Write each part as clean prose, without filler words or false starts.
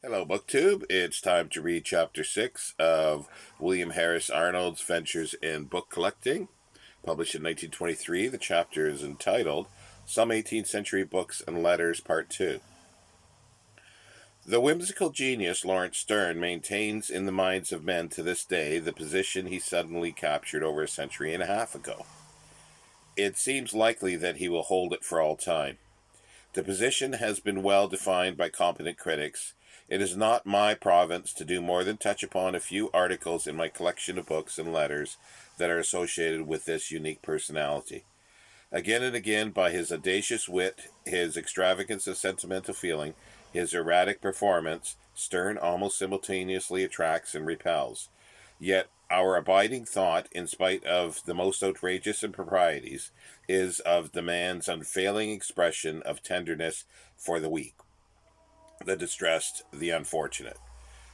Hello, BookTube. It's time to read Chapter 6 of William Harris Arnold's Ventures in Book Collecting. Published in 1923, the chapter is entitled Some 18th Century Books and Letters, Part 2. The whimsical genius Laurence Sterne maintains in the minds of men to this day the position he suddenly captured over a century and a half ago. It seems likely that he will hold it for all time. The position has been well defined by competent critics. It is not my province to do more than touch upon a few articles in my collection of books and letters that are associated with this unique personality. Again and again, by his audacious wit, his extravagance of sentimental feeling, his erratic performance, Sterne almost simultaneously attracts and repels. Yet our abiding thought, in spite of the most outrageous improprieties, is of the man's unfailing expression of tenderness for the weak, the distressed, the unfortunate.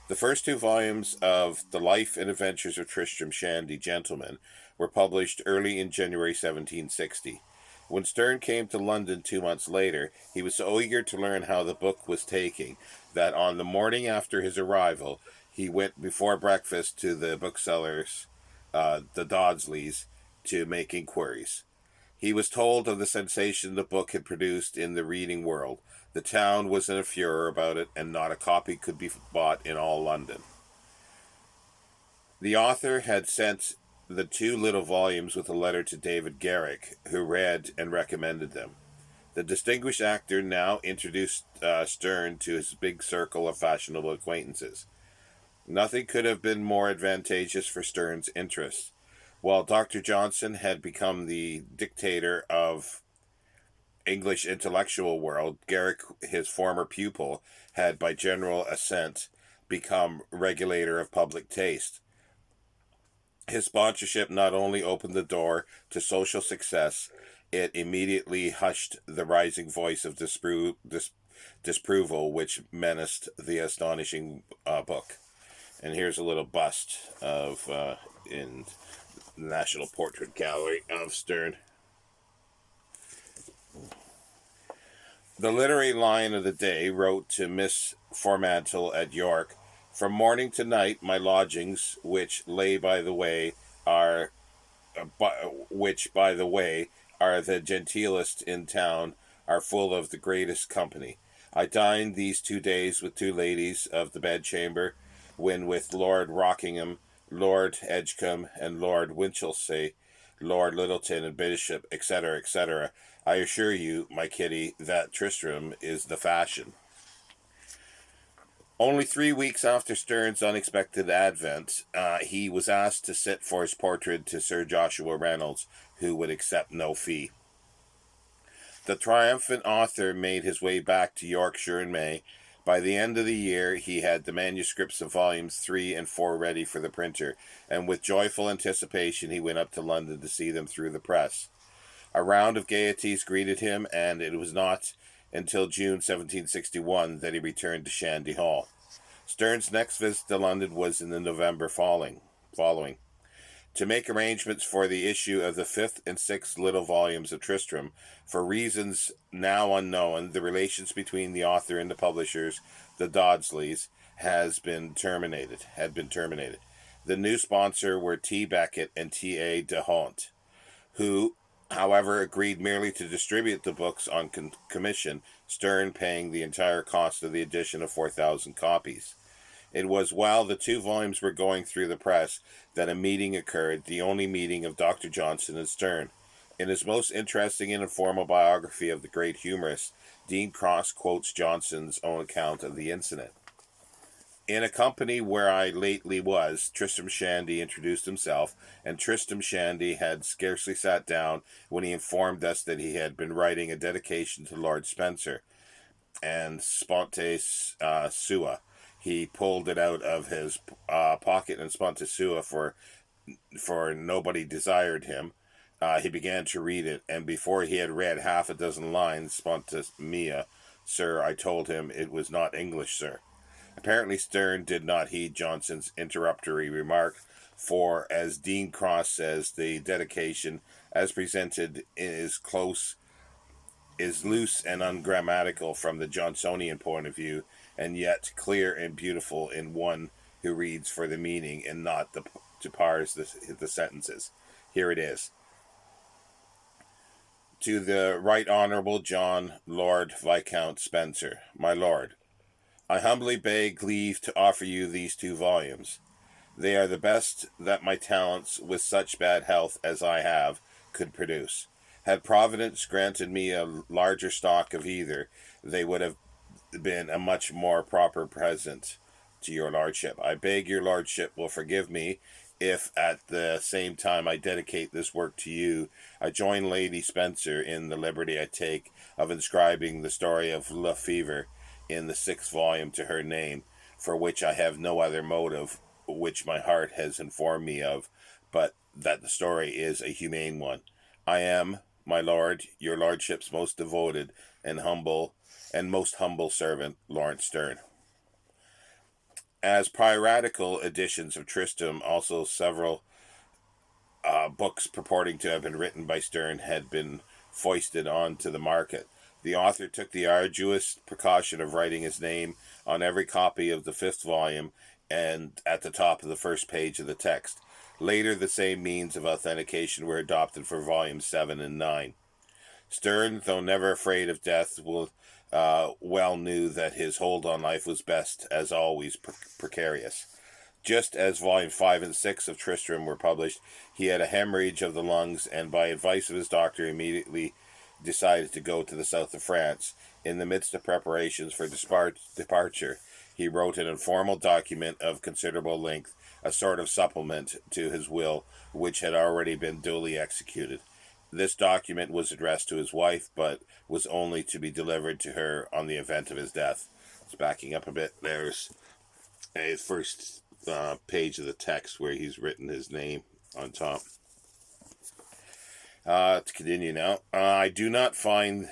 The first two volumes of The Life and Adventures of Tristram Shandy, Gentleman, were published early in January 1760. When Sterne came to London 2 months later, he was so eager to learn how the book was taking that on the morning after his arrival, he went before breakfast to the booksellers, the Dodsleys, to make inquiries. He was told of the sensation the book had produced in the reading world. The town was in a furor about it, and not a copy could be bought in all London. The author had sent the two little volumes with a letter to David Garrick, who read and recommended them. The distinguished actor now introduced Sterne to his big circle of fashionable acquaintances. Nothing could have been more advantageous for Sterne's interests. While Dr. Johnson had become the dictator of English intellectual world, Garrick, his former pupil, had by general assent become regulator of public taste. His sponsorship not only opened the door to social success, it immediately hushed the rising voice of disapproval which menaced the astonishing book. And here's a little bust of in the National Portrait Gallery of Sterne. The literary lion of the day wrote to Miss Formantle at York, "From morning to night my lodgings, which by the way are the genteelest in town, are full of the greatest company. I dined these 2 days with two ladies of the bedchamber, when with Lord Rockingham, Lord Edgecombe, and Lord Winchelsea, Lord Littleton, and Bishop, etc., etc. I assure you, my Kitty, that Tristram is the fashion." Only 3 weeks after Sterne's unexpected advent, he was asked to sit for his portrait to Sir Joshua Reynolds, who would accept no fee. The triumphant author made his way back to Yorkshire in May. By the end of the year, he had the manuscripts of volumes 3 and 4 ready for the printer, and with joyful anticipation he went up to London to see them through the press. A round of gaieties greeted him, and it was not until June 1761 that he returned to Shandy Hall. Sterne's next visit to London was in the November following. To make arrangements for the issue of the 5th and 6th little volumes of Tristram. For reasons now unknown, the relations between the author and the publishers, the Dodsleys, had been terminated. The new sponsor were T. Beckett and T. A. de Hont, who, however, agreed merely to distribute the books on commission, Sterne paying the entire cost of the edition of 4,000 copies. It was while the two volumes were going through the press that a meeting occurred, the only meeting of Dr. Johnson and Sterne. In his most interesting and informal biography of the great humorist, Dean Cross quotes Johnson's own account of the incident. "In a company where I lately was, Tristram Shandy introduced himself, and Tristram Shandy had scarcely sat down when he informed us that he had been writing a dedication to Lord Spencer, and sponte sua. He pulled it out of his pocket and sponte sua, for nobody desired him. He began to read it, and before he had read half a dozen lines, sponte mea, sir, I told him it was not English, sir." Apparently Sterne did not heed Johnson's interruptory remark, for, as Dean Cross says, the dedication, as presented, is loose and ungrammatical from the Johnsonian point of view, and yet clear and beautiful in one who reads for the meaning and not to parse the sentences. Here it is. To the Right Honourable John Lord Viscount Spencer, my lord, I humbly beg leave to offer you these 2 volumes. They are the best that my talents, with such bad health as I have, could produce. Had Providence granted me a larger stock of either, they would have been a much more proper present to your lordship. I beg your lordship will forgive me if at the same time I dedicate this work to you, I join Lady Spencer in the liberty I take of inscribing the story of Le Fever in the 6th volume to her name, for which I have no other motive which my heart has informed me of, but that the story is a humane one. I am, my lord, your lordship's most devoted and most humble servant, Lawrence Sterne. As piratical editions of Tristram, also several books purporting to have been written by Sterne had been foisted onto the market. The author took the arduous precaution of writing his name on every copy of the 5th volume and at the top of the first page of the text. Later, the same means of authentication were adopted for volumes 7 and 9. Sterne, though never afraid of death, well knew that his hold on life was best, as always, precarious. Just as volume 5 and 6 of Tristram were published, he had a hemorrhage of the lungs, and by advice of his doctor immediately decided to go to the south of France. In the midst of preparations for departure, he wrote an informal document of considerable length, a sort of supplement to his will, which had already been duly executed. This document was addressed to his wife, but was only to be delivered to her on the event of his death. It's backing up a bit. There's a first page of the text where he's written his name on top. To continue now, I do not find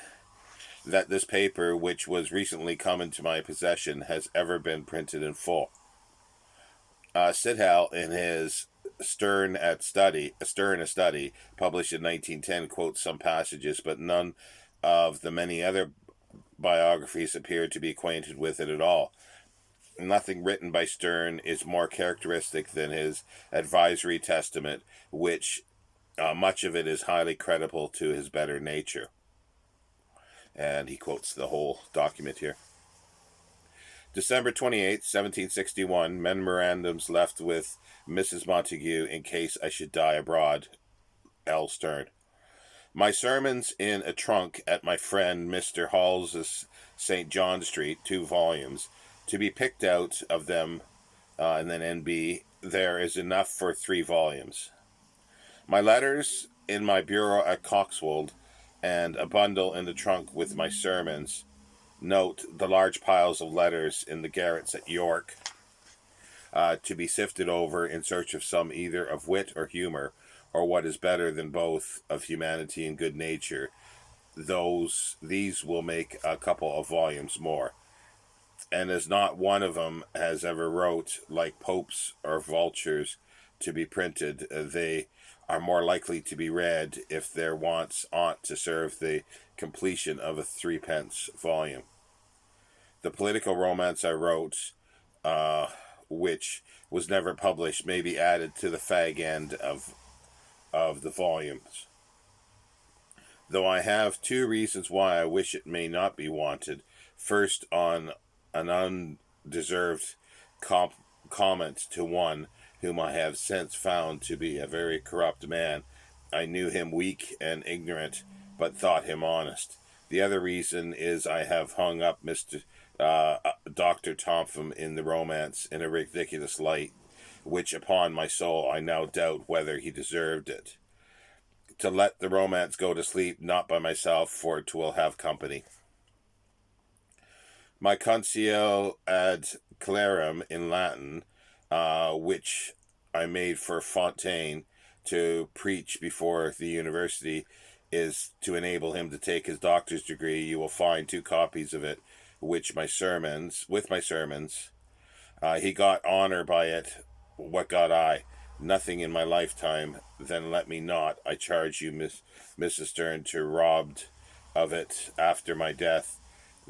that this paper, which was recently come into my possession, has ever been printed in full. Sidhal, in his Sterne a Study, published in 1910, quotes some passages, but none of the many other biographies appear to be acquainted with it at all. Nothing written by Sterne is more characteristic than his advisory testament, which much of it is highly creditable to his better nature. And he quotes the whole document here. December 28, 1761, memorandums left with Mrs. Montague in case I should die abroad. L. Sterne. My sermons in a trunk at my friend Mr. Hall's St. John Street, 2 volumes. To be picked out of them, and then N.B., there is enough for 3 volumes. My letters in my bureau at Coxwold, and a bundle in the trunk with my sermons. Note the large piles of letters in the garrets at York, to be sifted over in search of some either of wit or humour, or what is better than both, of humanity and good nature. These will make a couple of volumes more. And as not one of them has ever wrote, like popes or vultures, to be printed, they are more likely to be read if their wants ought to serve the completion of a 3d volume. The political romance I wrote, which was never published, may be added to the fag end of the volumes. Though I have 2 reasons why I wish it may not be wanted. First, on an undeserved comment to one whom I have since found to be a very corrupt man. I knew him weak and ignorant, but thought him honest. The other reason is I have hung up Dr. Topham in the romance in a ridiculous light, which upon my soul I now doubt whether he deserved it. To let the romance go to sleep, not by myself, for 'twill have company. My Concio ad Clarem in Latin, which I made for Fontaine to preach before the university, is to enable him to take his doctor's degree. You will find 2 copies of it, with my sermons. He got honor by it. What got I? Nothing in my lifetime. Then let me not, I charge you, Mrs. Sterne, to robbed of it after my death.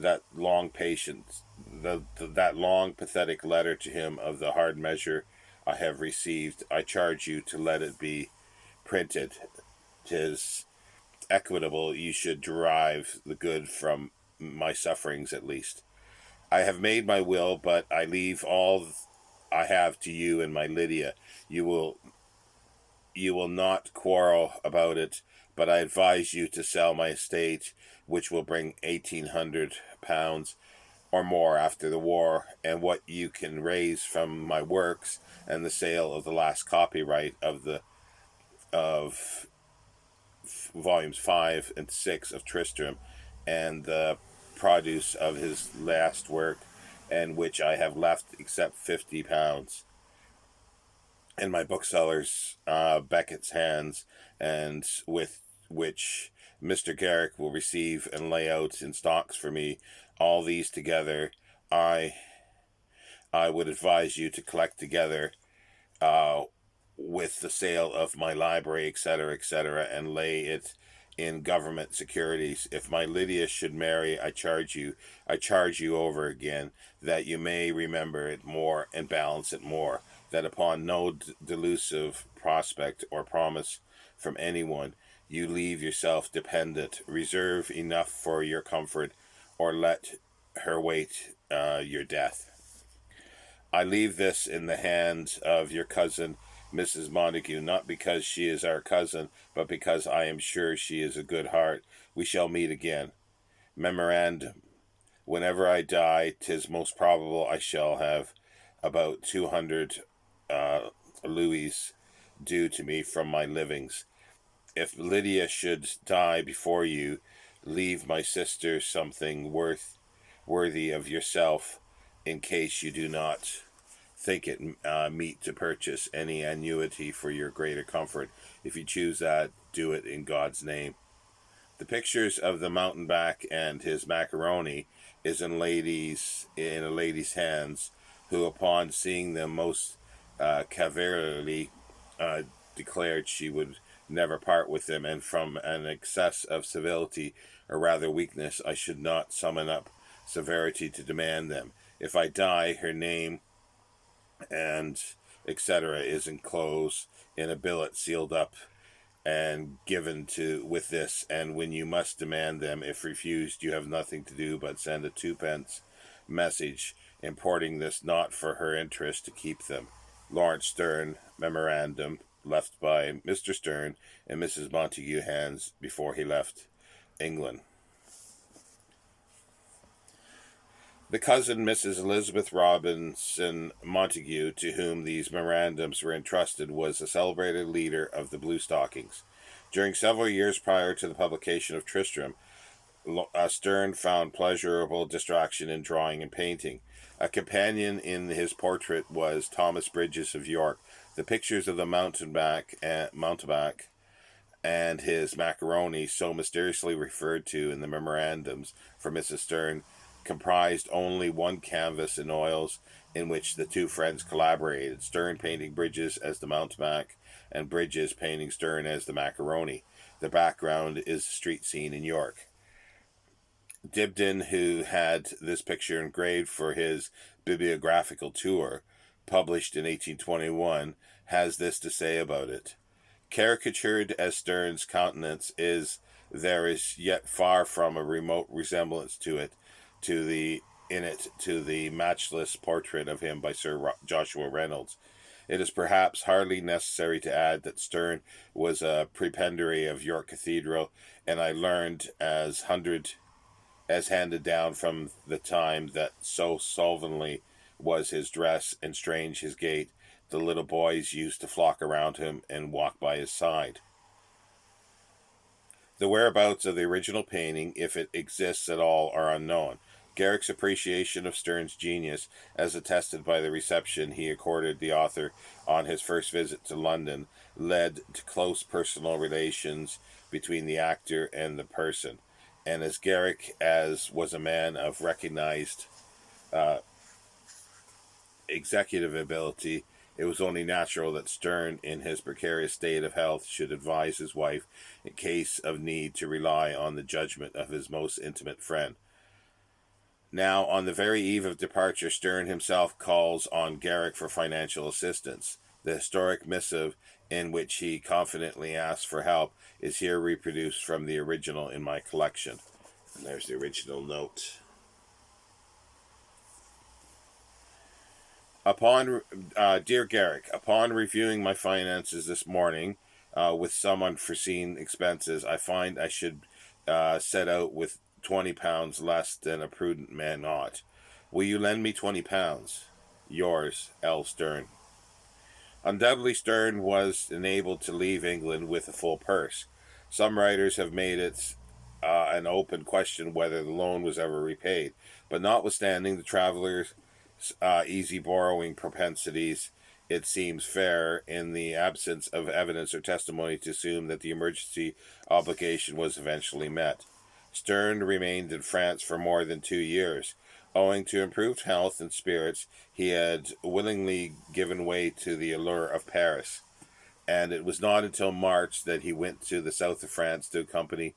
that long patience, that long pathetic letter to him of the hard measure I have received, I charge you to let it be printed. 'Tis equitable you should derive the good from my sufferings at least. I have made my will, but I leave all I have to you and my Lydia. You will not quarrel about it, but I advise you to sell my estate, which will bring £1,800 or more after the war, and what you can raise from my works and the sale of the last copyright of volumes 5 and 6 of Tristram, and the produce of his last work, and which I have left except £50 in my bookseller's Beckett's hands, and with which Mr. Garrick will receive and lay out in stocks for me. All these together, I would advise you to collect together uh, with the sale of my library, etc., and lay it in government securities. If my Lydia should marry, I charge you over again, that you may remember it more and balance it more, that upon no delusive prospect or promise from anyone you leave yourself dependent. Reserve enough for your comfort, or let her wait your death. I leave this in the hands of your cousin, Mrs. Montague, not because she is our cousin, but because I am sure she is a good heart. We shall meet again. Memorandum. Whenever I die, 'tis most probable I shall have about 200 louis due to me from my livings. If Lydia should die before you, leave my sister something worthy of yourself, in case you do not think it meet to purchase any annuity for your greater comfort. If you choose that, do it in God's name. The pictures of the mountebank and his macaroni is in a lady's hands, who, upon seeing them most cavalierly, declared she would never part with them, and from an excess of civility, or rather weakness, I should not summon up severity to demand them. If I die, her name and etc. is enclosed in a billet sealed up and given to with this, and when you must demand them, if refused, you have nothing to do but send a twopence message, importing this not for her interest to keep them. Lawrence Sterne. Memorandum left by Mr. Sterne in Mrs. Montague's hands before he left England. The cousin, Mrs. Elizabeth Robinson Montague, to whom these memorandums were entrusted, was a celebrated leader of the Bluestockings. During several years prior to the publication of Tristram, Sterne found pleasurable distraction in drawing and painting. A companion in his portrait was Thomas Bridges of York. The pictures of the mountebank and his macaroni, so mysteriously referred to in the memorandums for Mrs. Sterne, comprised only one canvas in oils, in which the two friends collaborated, Sterne painting Bridges as the mountebank, and Bridges painting Sterne as the macaroni. The background is a street scene in York. Dibdin, who had this picture engraved for his bibliographical tour, published in 1821, has this to say about it. Caricatured as Sterne's countenance is, there is yet far from a remote resemblance to the matchless portrait of him by Sir Joshua Reynolds. It is perhaps hardly necessary to add that Sterne was a prebendary of York Cathedral, and I learned as handed down from the time that so slovenly was his dress and strange his gait, the little boys used to flock around him and walk by his side. The whereabouts of the original painting, if it exists at all, are unknown. Garrick's appreciation of Sterne's genius, as attested by the reception he accorded the author on his first visit to London, led to close personal relations between the actor and the person. And as Garrick was a man of recognized executive ability, it was only natural that Sterne, in his precarious state of health, should advise his wife, in case of need, to rely on the judgment of his most intimate friend. Now, on the very eve of departure, Stern himself calls on Garrick for financial assistance. The historic missive, in which he confidently asks for help, is here reproduced from the original in my collection. And there's the original note. Dear Garrick, upon reviewing my finances this morning, with some unforeseen expenses, I find I should set out with £20 less than a prudent man ought. Will you lend me £20? Yours, L. Stern. Undoubtedly, Stern was enabled to leave England with a full purse. Some writers have made it an open question whether the loan was ever repaid, but notwithstanding the traveller's easy borrowing propensities, it seems fair, in the absence of evidence or testimony, to assume that the emergency obligation was eventually met. Stern remained in France for more than 2 years. Owing to improved health and spirits, he had willingly given way to the allure of Paris, and it was not until March that he went to the south of France in company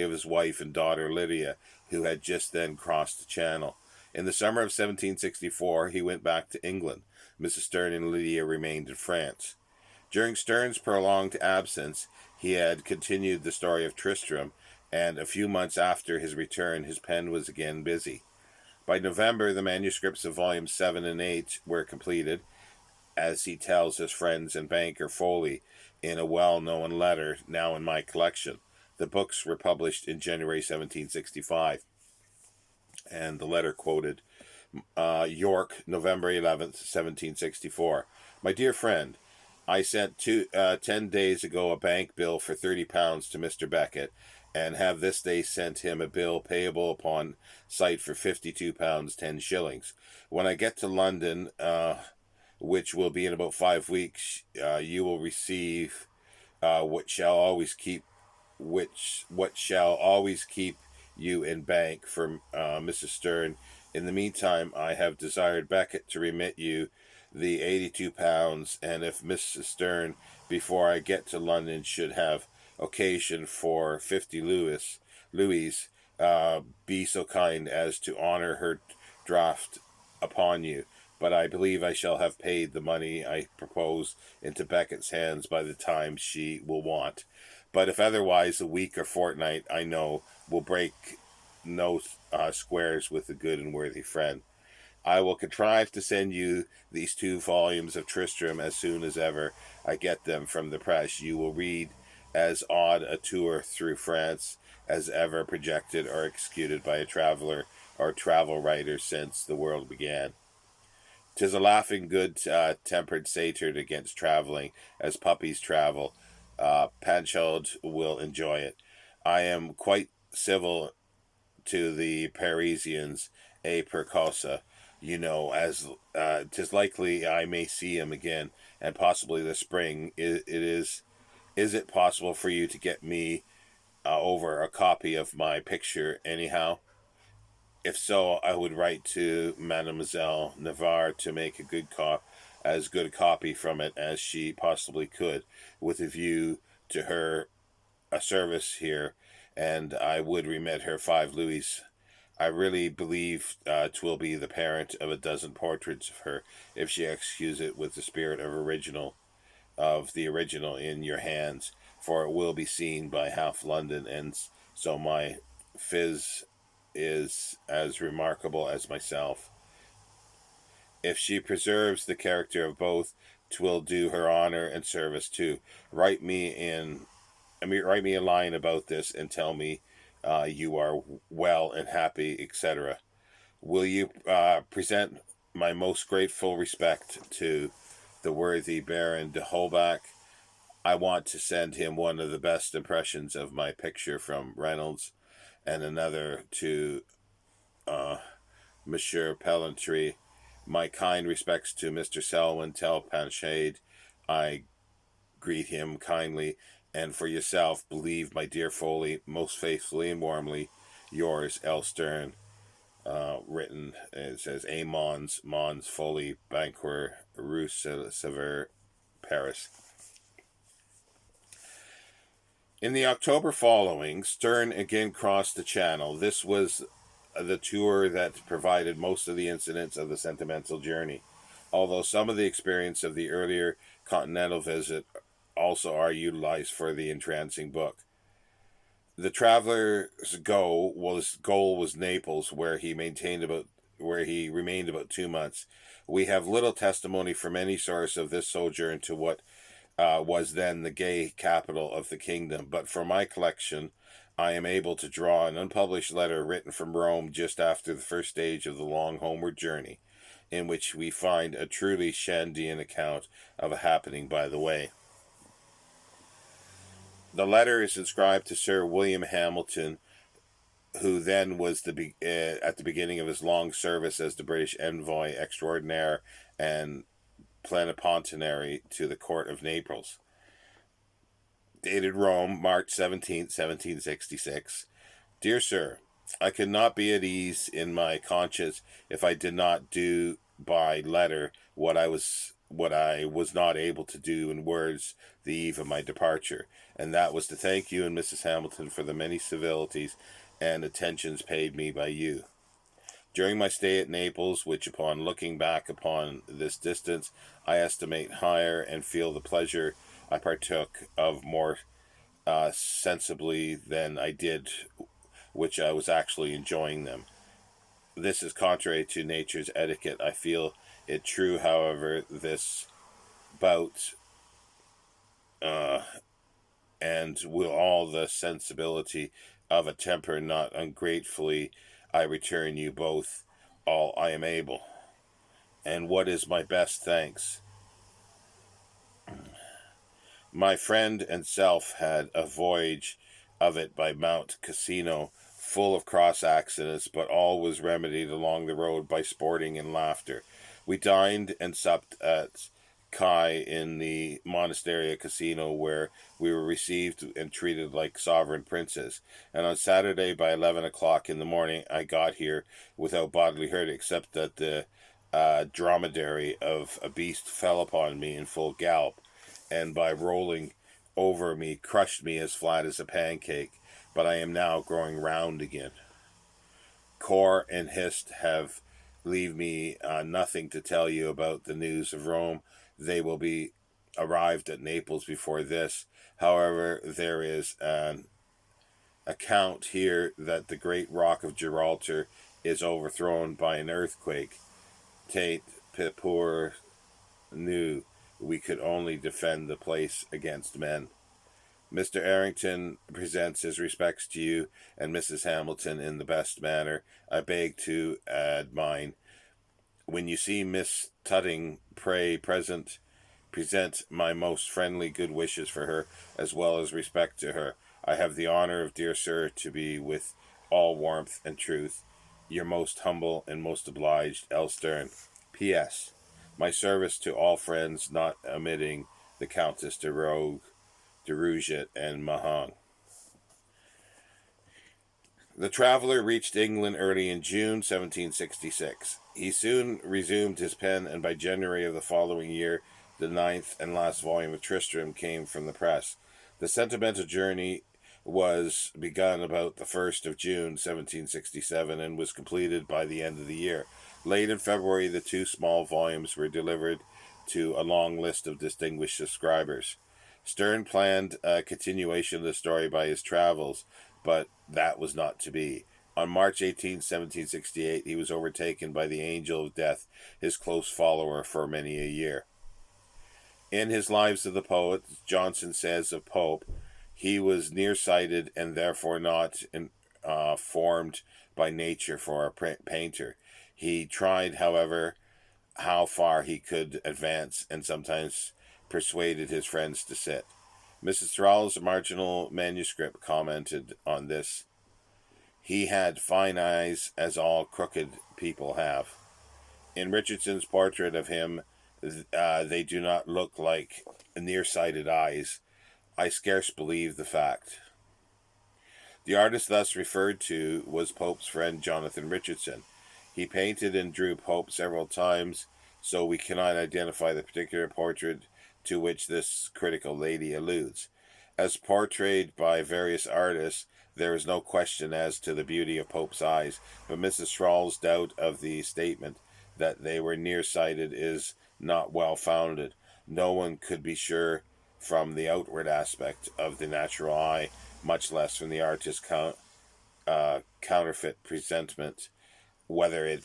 of his wife and daughter Lydia, who had just then crossed the Channel. In the summer of 1764, he went back to England. Mrs. Stern and Lydia remained in France. During Stern's prolonged absence, he had continued the story of Tristram, and a few months after his return, his pen was again busy. By November, the manuscripts of volumes 7 and 8 were completed, as he tells his friends and banker Foley in a well-known letter now in my collection. The books were published in January 1765. And the letter quoted, York, November 11th, 1764. My dear friend, I sent 10 days ago a bank bill for £30 to Mr. Beckett, and have this day sent him a bill payable upon sight for £52 10 shillings. When I get to London, which will be in about 5 weeks, you will receive what shall always keep you in bank for Mrs. Stern. In the meantime, I have desired Beckett to remit you the £82, and if Mrs. Stern, before I get to London, should have occasion for 50 louis, be so kind as to honor her draft upon you. But I believe I shall have paid the money I propose into Beckett's hands by the time she will want. But if otherwise, a week or fortnight, I know, will break no squares with a good and worthy friend. I will contrive to send you these 2 volumes of Tristram as soon as ever I get them from the press. You will read as odd a tour through France as ever projected or executed by a traveller or travel writer since the world began. 'Tis a laughing, good-tempered satyr against travelling, as puppies travel. Panchaud will enjoy it. I am quite civil to the Parisians, per cosa, as 'tis likely I may see him again, and possibly this spring. Is it possible for you to get me over a copy of my picture anyhow? If so, I would write to Mademoiselle Navarre to make as good a copy from it as she possibly could, with a view to her a service here, and I would remit her 5 louis. I really believe 'twill be the parent of a dozen portraits of her, if she executes it with the spirit of the original in your hands, for it will be seen by half London, and so my phiz is as remarkable as myself. If she preserves the character of both, 'twill do her honor and service too. Write me a line about this, and tell me you are well and happy, etc. Will you present my most grateful respect to the worthy Baron de Holbach? I want to send him one of the best impressions of my picture from Reynolds, and another to Monsieur Pellantry. My kind respects to Mr. Selwyn. Tell Panchaud I greet him kindly, and for yourself, believe, my dear Foley, most faithfully and warmly, yours, L. Stern. Written, it says A. Mons Foley, Banquer, Rue Severe, Paris. In the October following, Stern again crossed the Channel. This was the tour that provided most of the incidents of the sentimental journey, although some of the experience of the earlier continental visit also are utilized for the entrancing book. The traveler's goal was Naples, where he remained about 2 months. We have little testimony from any source of this sojourn to what was then the gay capital of the kingdom, but for my collection, I am able to draw an unpublished letter written from Rome just after the first stage of the long homeward journey, in which we find a truly Shandean account of a happening by the way. The letter is inscribed to Sir William Hamilton, who then was at the beginning of his long service as the British envoy extraordinaire and plenipotentiary to the court of Naples. Dated Rome, March 17th, 1766. Dear Sir, I could not be at ease in my conscience if I did not do by letter what I was not able to do in words the eve of my departure, and that was to thank you and Mrs. Hamilton for the many civilities and attentions paid me by you. During my stay at Naples, which upon looking back upon this distance, I estimate higher and feel the pleasure I partook of more sensibly than I did which I was actually enjoying them. This is contrary to nature's etiquette. I feel it true, however, this bout and will all the sensibility of a temper not ungratefully I return you both all I am able, and what is my best thanks. My friend and self had a voyage of it by Mount Cassino, full of cross accidents, but all was remedied along the road by sporting and laughter. We dined and supped at Kai in the monastery at Cassino, where we were received and treated like sovereign princes. And on Saturday by 11 o'clock in the morning I got here without bodily hurt, except that the dromedary of a beast fell upon me in full gallop, and by rolling over me crushed me as flat as a pancake, but I am now growing round again. Cor and Hist have leave me nothing to tell you about the news of Rome. They will be arrived at Naples before this. However, there is an account here that the great rock of Gibraltar is overthrown by an earthquake. Tate Pipur knew we could only defend the place against men. Mr. Errington presents his respects to you and Mrs. Hamilton in the best manner. I beg to add mine. When you see Miss Tutting, pray present my most friendly good wishes for her, as well as respect to her. I have the honour of, dear sir, to be with all warmth and truth, your most humble and most obliged L. Stern. P.S. My service to all friends, not omitting the Countess de Rouget and Mahon. The traveller reached England early in June 1766. He soon resumed his pen, and by January of the following year, the 9th and last volume of Tristram came from the press. The sentimental journey was begun about the 1st of June 1767 and was completed by the end of the year. Late in February, the 2 small volumes were delivered to a long list of distinguished subscribers. Sterne planned a continuation of the story by his travels, but that was not to be. On March 18, 1768, he was overtaken by the Angel of Death, his close follower for many a year. In his Lives of the Poets, Johnson says of Pope, he was nearsighted and therefore not formed by nature for a painter. He tried, however, how far he could advance, and sometimes persuaded his friends to sit. Mrs. Thrall's marginal manuscript commented on this. He had fine eyes, as all crooked people have. In Richardson's portrait of him, they do not look like nearsighted eyes. I scarce believe the fact. The artist thus referred to was Pope's friend Jonathan Richardson. He painted and drew Pope several times, so we cannot identify the particular portrait to which this critical lady alludes. As portrayed by various artists, There is no question as to the beauty of Pope's eyes, but Mrs. Thrall's doubt of the statement that they were nearsighted is not well founded. No one could be sure from the outward aspect of the natural eye, much less from the artist's counterfeit presentment, whether it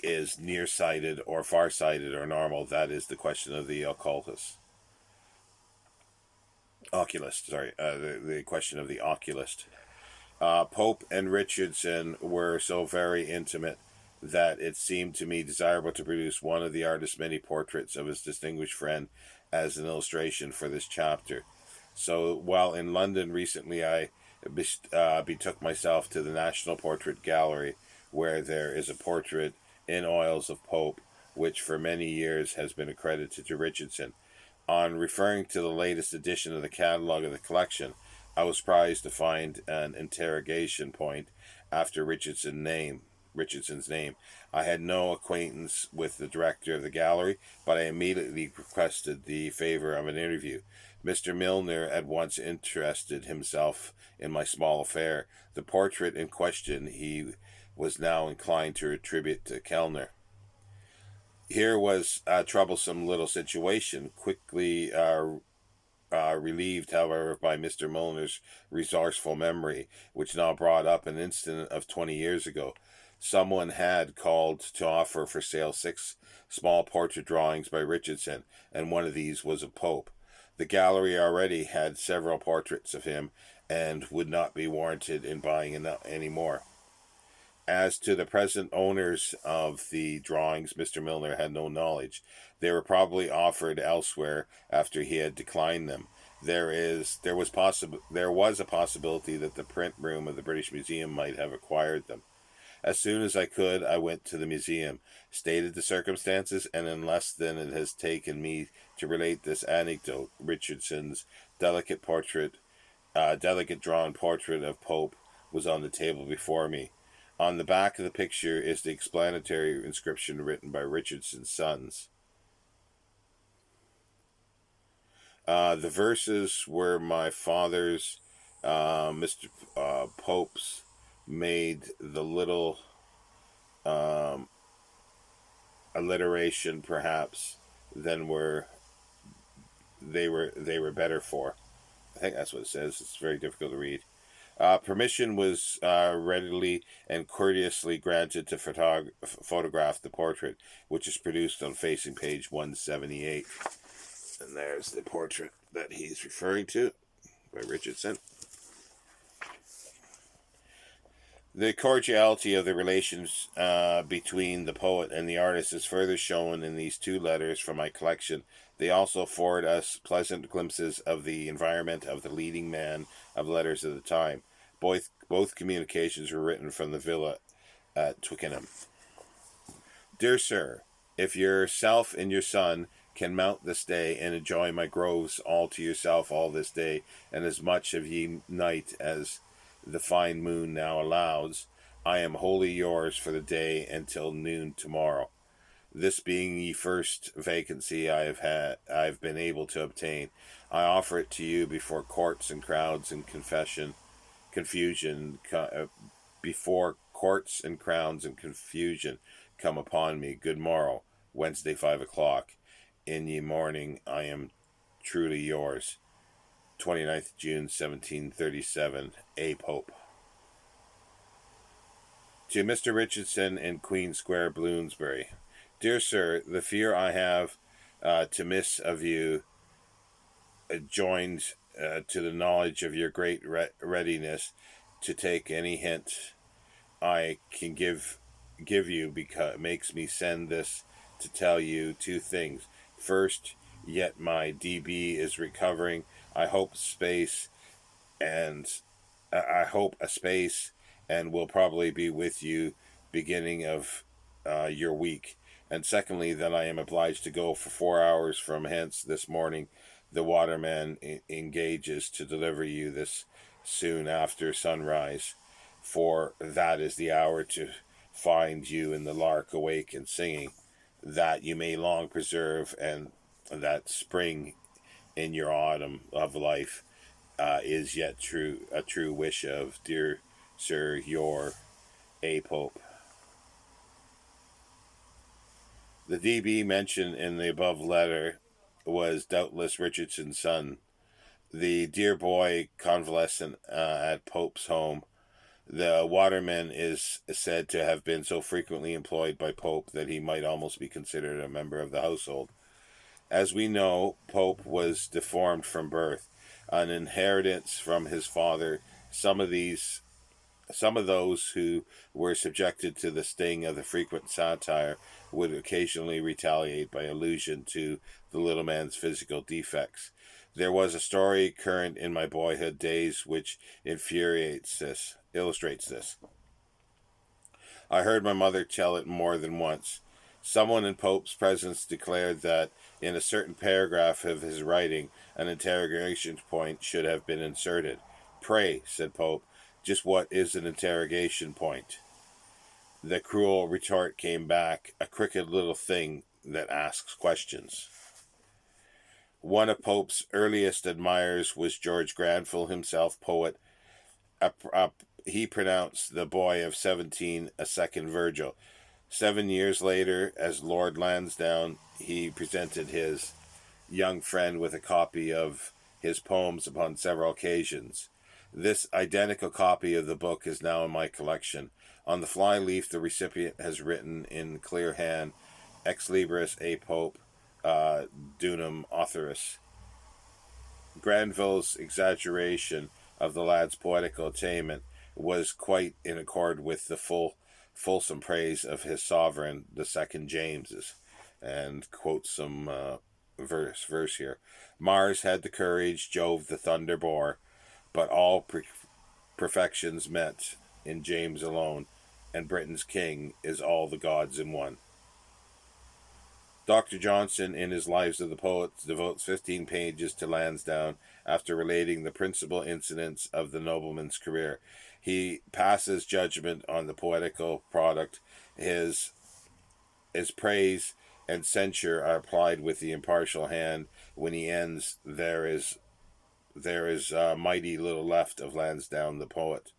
is nearsighted or farsighted or normal. That is the question of the oculist. The question of the oculist. Pope and Richardson were so very intimate that it seemed to me desirable to produce one of the artist's many portraits of his distinguished friend as an illustration for this chapter. So while in London recently, I betook myself to the National Portrait Gallery, where there is a portrait in oils of Pope, which for many years has been accredited to Richardson. On referring to the latest edition of the catalogue of the collection, I was surprised to find an interrogation point after Richardson's name. I had no acquaintance with the director of the gallery, but I immediately requested the favor of an interview. Mr. Milner at once interested himself in my small affair. The portrait in question he was now inclined to attribute to Kellner. Here was a troublesome little situation, quickly relieved, however, by Mr. Milner's resourceful memory, which now brought up an incident of 20 years ago. Someone had called to offer for sale 6 small portrait drawings by Richardson, and one of these was of Pope. The gallery already had several portraits of him, and would not be warranted in buying any more. As to the present owners of the drawings, Mr. Milner had no knowledge. They were probably offered elsewhere after he had declined them. There was a possibility that the print room of the British Museum might have acquired them. As soon as I could, I went to the museum, stated the circumstances, and in less than it has taken me to relate this anecdote, Richardson's delicate drawn portrait of Pope was on the table before me. On the back of the picture is the explanatory inscription written by Richardson's sons. The verses were my father's, Mr. Pope's made the little alliteration perhaps than they were better for. I think that's what it says. It's very difficult to read. Permission was readily and courteously granted to photograph the portrait, which is produced on facing page 178. And there's the portrait that he's referring to by Richardson. The cordiality of the relations between the poet and the artist is further shown in these 2 letters from my collection. They also afford us pleasant glimpses of the environment of the leading man of letters of the time. Both communications were written from the villa at Twickenham. Dear Sir, if yourself and your son can mount this day and enjoy my groves all to yourself all this day, and as much of ye night as the fine moon now allows, I am wholly yours for the day until noon tomorrow. This being ye first vacancy I've been able to obtain, I offer it to you before courts and crowds and before courts and crowns and confusion come upon me. Good morrow, Wednesday, 5 o'clock. In ye morning, I am truly yours. 29th June 1737, A. Pope. To Mr. Richardson in Queen Square, Bloomsbury. Dear Sir, the fear I have to miss of you, joined to the knowledge of your great readiness to take any hint I can give you, because makes me send this to tell you 2 things. First, yet my DB is recovering. I hope a space and will probably be with you beginning of your week. And secondly, that I am obliged to go for 4 hours from hence this morning. The waterman engages to deliver you this soon after sunrise, for that is the hour to find you and the lark awake and singing, that you may long preserve and that spring in your autumn of life, is yet a true wish of dear Sir your A Pope. The DB mentioned in the above letter was doubtless Richardson's son, the dear boy convalescent at Pope's home. The waterman is said to have been so frequently employed by Pope that he might almost be considered a member of the household. As we know, Pope was deformed from birth, an inheritance from his father. Some of those who were subjected to the sting of the frequent satire would occasionally retaliate by allusion to the little man's physical defects. There was a story current in my boyhood days which illustrates this. I heard my mother tell it more than once. Someone in Pope's presence declared that in a certain paragraph of his writing, an interrogation point should have been inserted. Pray, said Pope, just what is an interrogation point? The cruel retort came back, a crooked little thing that asks questions. One of Pope's earliest admirers was George Granville, himself poet. He pronounced the boy of 17 a second Virgil. 7 years later, as Lord Lansdowne, he presented his young friend with a copy of his poems upon several occasions. This identical copy of the book is now in my collection. On the flyleaf, the recipient has written in clear hand, Ex Libris A Pope, Dunum Authoris. Granville's exaggeration of the lad's poetical attainment was quite in accord with the fulsome praise of his sovereign, the second James's, and quote some verse here. Mars had the courage, Jove the thunder bore, but all perfections met in James alone, and Britain's king is all the gods in one. Dr. Johnson, in his Lives of the Poets, devotes 15 pages to Lansdowne after relating the principal incidents of the nobleman's career. He passes judgment on the poetical product. His praise and censure are applied with the impartial hand. When he ends, there is mighty little left of Lansdowne the poet.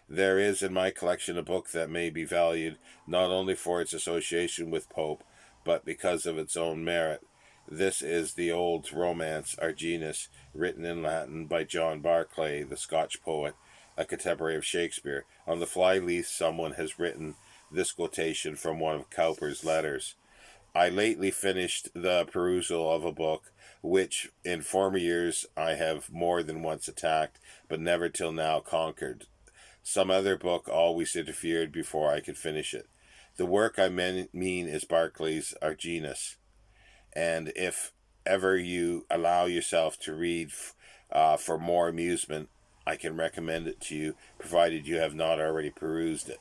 There is in my collection a book that may be valued not only for its association with Pope, but because of its own merit. This is the old romance Argenis, written in Latin by John Barclay, the Scotch poet, a contemporary of Shakespeare. On the flyleaf, someone has written this quotation from one of Cowper's letters. I lately finished the perusal of a book which in former years I have more than once attacked, but never till now conquered. Some other book always interfered before I could finish it. The work I mean is Barclay's Argenis, and if ever you allow yourself to read for more amusement, I can recommend it to you, provided you have not already perused it.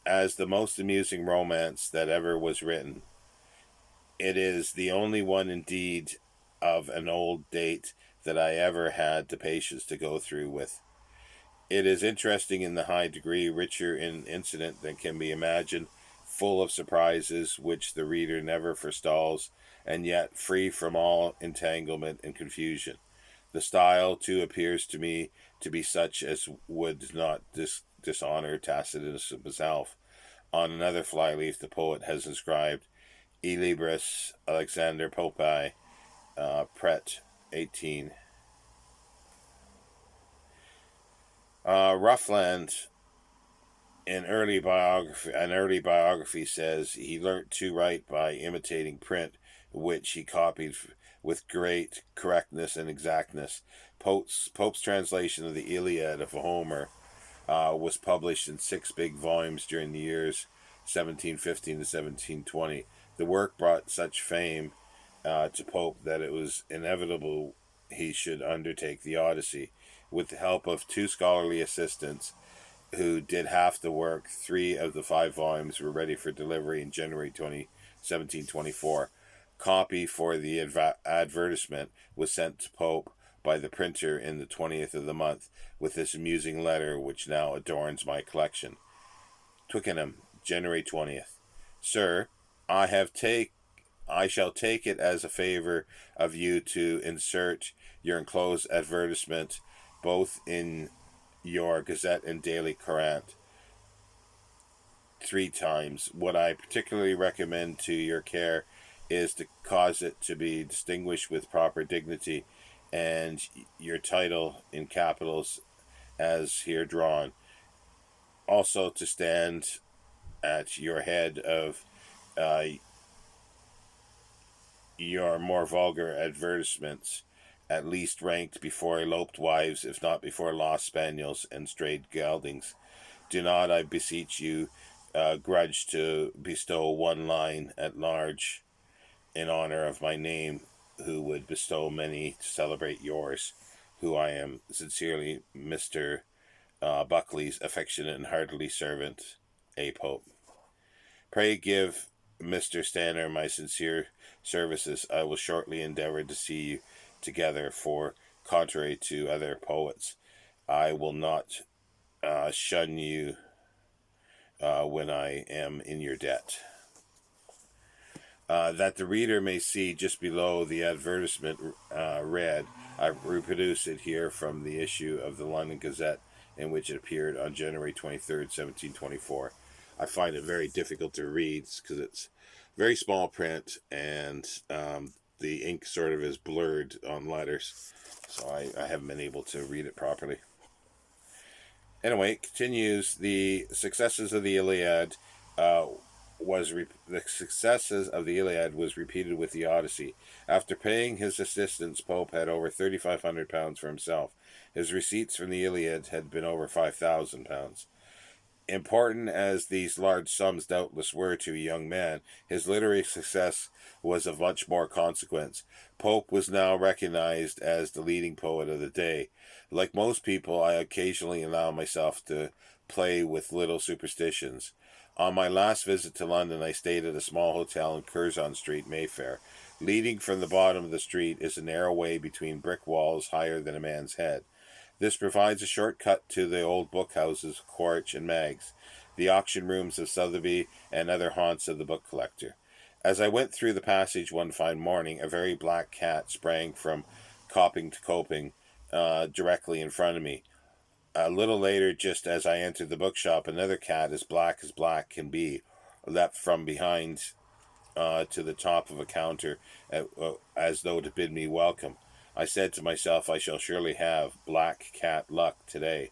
As the most amusing romance that ever was written, it is the only one indeed of an old date that I ever had the patience to go through with. It is interesting in the high degree, richer in incident than can be imagined, full of surprises which the reader never forestalls, and yet free from all entanglement and confusion. The style, too, appears to me to be such as would not dishonor Tacitus himself. On another flyleaf, the poet has inscribed, E Libris Alexander Popi, Pret 18. Ruffland, an early biography says he learnt to write by imitating print, which he copied with great correctness and exactness. Pope's translation of the Iliad of Homer was published in 6 big volumes during the years 1715 to 1720. The work brought such fame to Pope that it was inevitable he should undertake the Odyssey. With the help of 2 scholarly assistants who did half the work, 3 of the 5 volumes were ready for delivery in January 1724. Copy for the advertisement was sent to Pope by the printer in the 20th of the month, with this amusing letter which now adorns my collection. Twickenham, January 20th. Sir, I have I shall take it as a favor of you to insert your enclosed advertisement both in your Gazette and Daily Courant 3 times. What I particularly recommend to your care is to cause it to be distinguished with proper dignity, and your title in capitals as here drawn. Also to stand at your head of uh, your more vulgar advertisements, at least ranked before eloped wives, if not before lost spaniels and strayed geldings. Do not, I beseech you, grudge to bestow one line at large in honor of my name, who would bestow many to celebrate yours, who I am sincerely Mr. Buckley's affectionate and heartily servant, A. Pope. Pray give Mr. Stanner my sincere services. I will shortly endeavor to see you together, for, contrary to other poets, I will not shun you when I am in your debt. That the reader may see just below the advertisement read, I reproduce it here from the issue of the London Gazette in which it appeared on January 23rd, 1724. I find it very difficult to read because it's very small print, and the ink sort of is blurred on letters, so I haven't been able to read it properly. Anyway, it continues. The successes of the Iliad was repeated with the Odyssey. After paying his assistants, Pope had over £3,500 for himself. His receipts from the Iliad had been over £5,000. Important as these large sums doubtless were to a young man, his literary success was of much more consequence. Pope was now recognized as the leading poet of the day. Like most people, I occasionally allow myself to play with little superstitions. On my last visit to London, I stayed at a small hotel in Curzon Street, Mayfair. Leading from the bottom of the street is a narrow way between brick walls higher than a man's head. This provides a short cut to the old bookhouses of Quaritch and Maggs, the auction rooms of Sotheby, and other haunts of the book collector. As I went through the passage one fine morning, a very black cat sprang from coping to coping directly in front of me. A little later, just as I entered the bookshop, another cat as black can be leapt from behind to the top of a counter as though to bid me welcome. I said to myself, I shall surely have black cat luck today.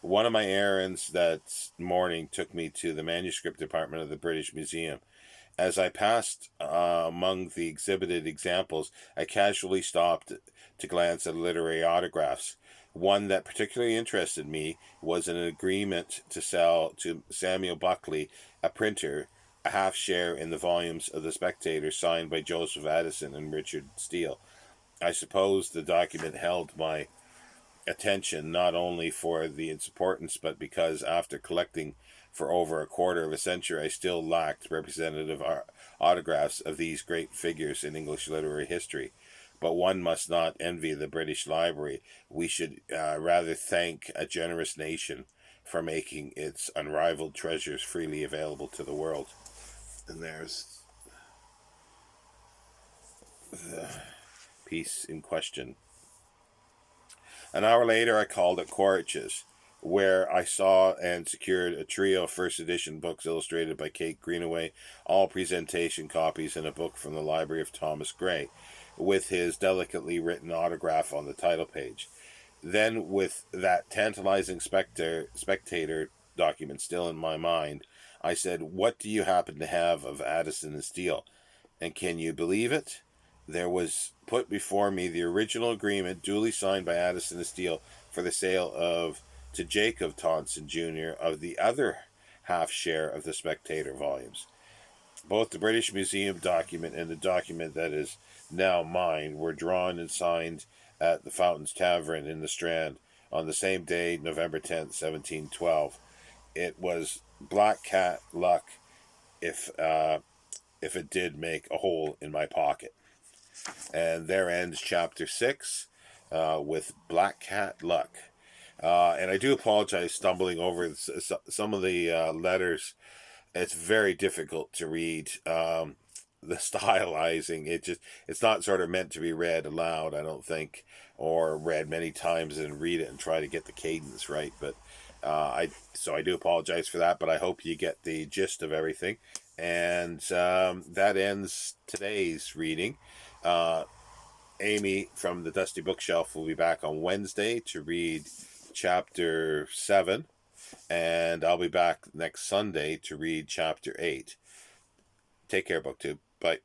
One of my errands that morning took me to the manuscript department of the British Museum. As I passed among the exhibited examples, I casually stopped to glance at literary autographs. One that particularly interested me was an agreement to sell to Samuel Buckley, a printer, a half share in the volumes of The Spectator signed by Joseph Addison and Richard Steele. I suppose the document held my attention not only for its importance, but because after collecting for over a quarter of a century, I still lacked representative autographs of these great figures in English literary history. But one must not envy the British Library. We should rather thank a generous nation for making its unrivaled treasures freely available to the world. And there's the piece in question. An hour later, I called at Quaritch's, where I saw and secured a trio of first edition books illustrated by Kate Greenaway, all presentation copies, and a book from the library of Thomas Gray, with his delicately written autograph on the title page. Then, with that tantalizing spectator document still in my mind, I said, "What do you happen to have of Addison and Steele?" And can you believe it? There was put before me the original agreement duly signed by Addison and Steele for the sale to Jacob Tonson Jr. of the other half share of the Spectator volumes. Both the British Museum document and the document that is now mine were drawn and signed at the Fountains Tavern in the Strand on the same day, November 10th, 1712. It was black cat luck if it did make a hole in my pocket. And there ends chapter 6 with black cat luck. And I do apologize stumbling over some of the letters. It's very difficult to read. the stylizing. It's not sort of meant to be read aloud, I don't think, or read many times and read it and try to get the cadence right. But I do apologize for that, but I hope you get the gist of everything. And that ends today's reading. Amy from the Dusty Bookshelf will be back on Wednesday to read chapter 7, and I'll be back next Sunday to read chapter 8. Take care, BookTube. Bye.